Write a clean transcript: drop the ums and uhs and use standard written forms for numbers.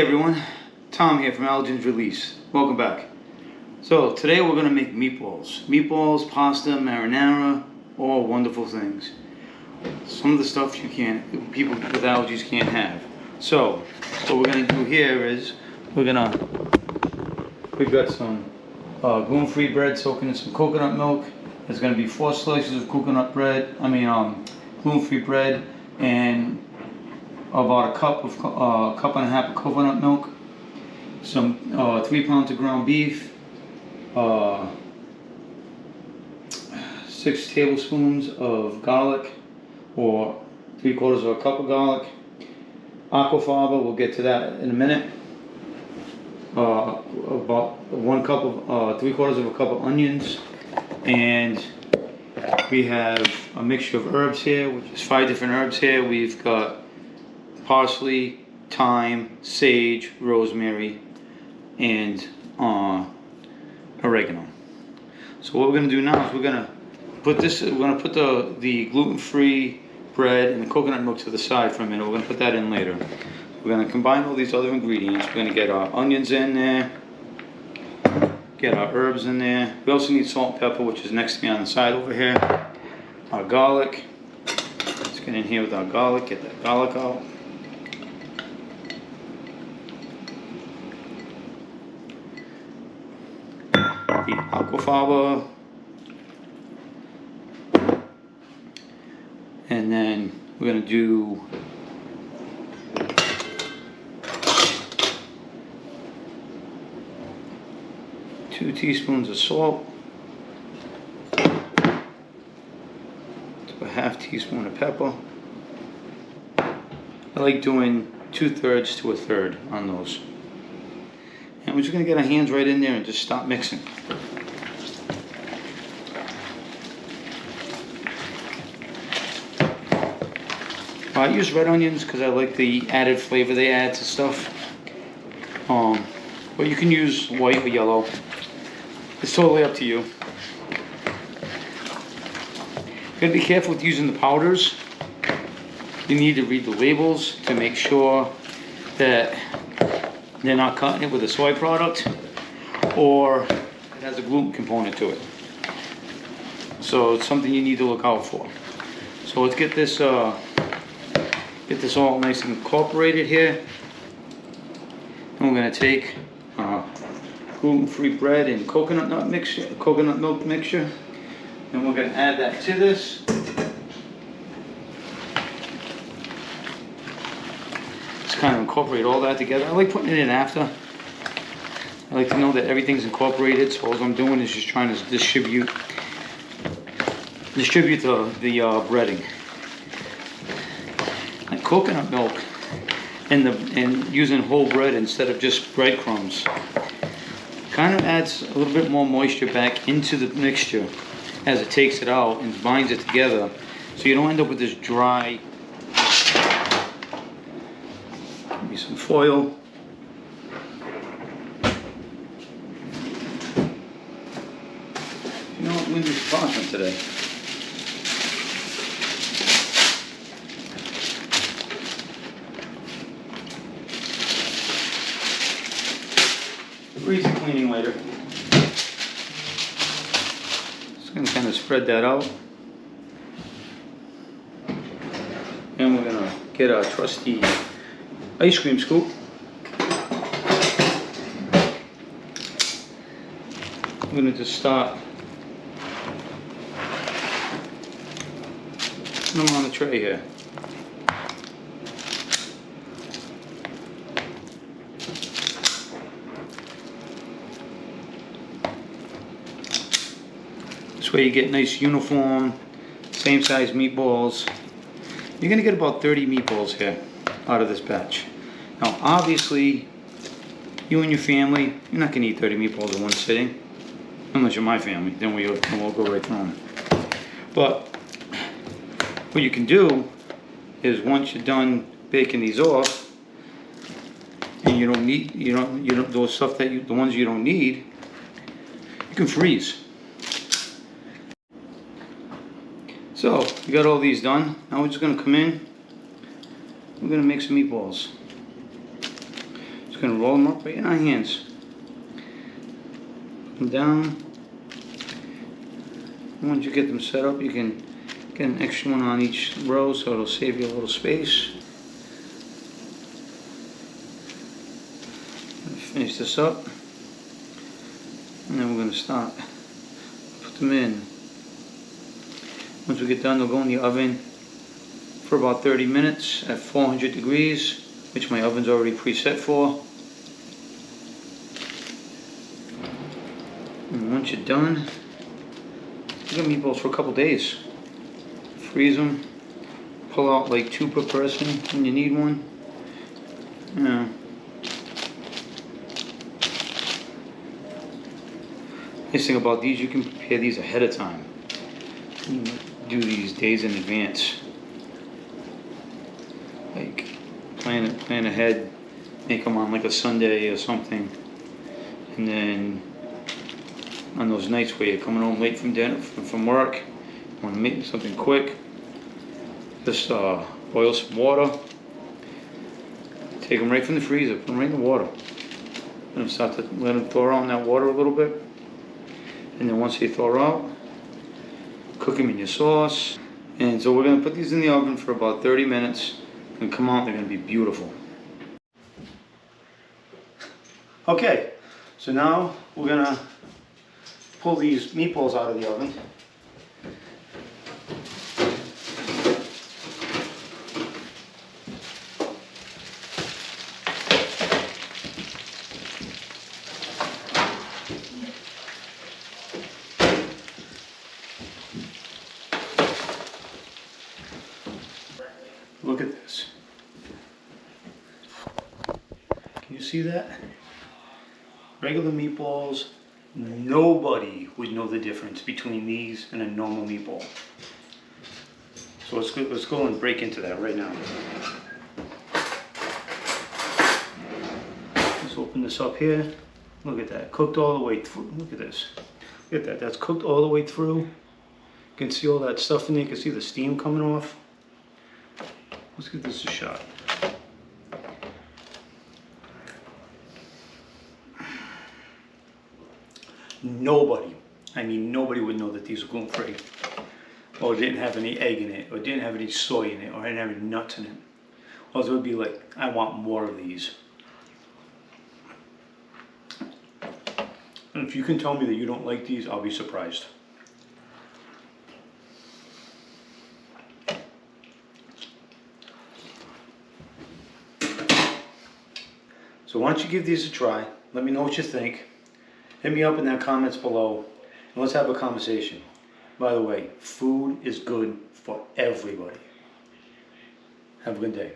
Hey everyone, Tom here from Allergy Release. Welcome back. So today we're going to make meatballs. Meatballs, pasta, marinara, all wonderful things. Some of the stuff people with allergies can't have. So what we're going to do here is we've got some gluten-free bread soaking in some coconut milk. There's going to be 4 slices of gluten-free bread and about a cup and a half of coconut milk, some 3 pounds of ground beef, 6 tablespoons of garlic, or 3/4 of a cup of garlic, aquafaba, we'll get to that in a minute, about 1 cup of 3/4 of a cup of onions, and we have a mixture of herbs here, which is 5 different herbs here. We've got parsley, thyme, sage, rosemary, and oregano. So what we're going to do now is we're going to put the gluten-free bread and the coconut milk to the side for a minute. We're going to put that in later. We're going to combine all these other ingredients. We're going to get our onions in there, get our herbs in there. We also need salt and pepper, which is next to me on the side over here. Our garlic. Let's get in here with our garlic, get that garlic out. The aquafaba, and then we're going to do two teaspoons of salt, to a half teaspoon of pepper. I like doing 2/3 to 1/3 on those. And we're just going to get our hands right in there and just stop mixing. I use red onions because I like the added flavor they add to stuff. But you can use white or yellow. It's totally up to you. You gotta be careful with using the powders. You need to read the labels to make sure that they're not cutting it with a soy product or it has a gluten component to it. So it's something you need to look out for. So let's get this all nice and incorporated here. And we're going to take gluten-free bread and coconut milk mixture, and we're going to add that to this. Just kind of incorporate all that together. I like putting it in after. I like to know that everything's incorporated, so all I'm doing is just trying to distribute the breading. Like coconut milk and using whole bread instead of just breadcrumbs kind of adds a little bit more moisture back into the mixture as it takes it out and binds it together, so you don't end up with this dry. Give me some foil. You know what, wind is crossing today. Easy cleaning later. Just going to kind of spread that out. And we're going to get our trusty ice cream scoop. I'm going to just start putting them on the tray here. This way you get nice uniform, same size meatballs. You're going to get about 30 meatballs here out of this batch. Now obviously, you and your family, you're not going to eat 30 meatballs in one sitting. Unless you're my family, then we'll go right through them. But what you can do is once you're done baking these off, and you don't those stuff that the ones you don't need, you can freeze. So, we got all these done. Now we're just going to come in. We're going to make some meatballs. Just Just gonna roll them up right in our hands. Put them down. Once you get them set up, you can get an extra one on each row, so it'll save you a little space. Finish this up, and then we're going to start. Put them in. Once we get done, they'll go in the oven for about 30 minutes at 400 degrees, which my oven's already preset for. And once you're done, you got meatballs for a couple days. Freeze them, pull out like 2 per person when you need one. Yeah. Nice thing about these, you can prepare these ahead of time. You do these days in advance. Like plan ahead, make them on like a Sunday or something, and then on those nights where you're coming home late from dinner, from work, you want to make something quick. Just boil some water. Take them right from the freezer, put them right in the water. Let them thaw out in that water a little bit. And then once they thaw out, cook them in your sauce. And so we're going to put these in the oven for about 30 minutes. And come out, they're going to be beautiful. Okay, so now we're going to pull these meatballs out of the oven. Look at this. Can you see that? Regular meatballs, nobody would know the difference between these and a normal meatball. So let's go and break into that right now. Let's open this up here. Look at that, cooked all the way through. Look at this. Look at that, that's cooked all the way through. You can see all that stuff in there. You can see the steam coming off. Let's give this a shot. Nobody, I mean nobody would know that these are gluten-free, or didn't have any egg in it, or didn't have any soy in it, or didn't have any nuts in it. Or it would be like, I want more of these. And if you can tell me that you don't like these, I'll be surprised. So why don't you give these a try, let me know what you think, hit me up in the comments below, and let's have a conversation. By the way, food is good for everybody. Have a good day.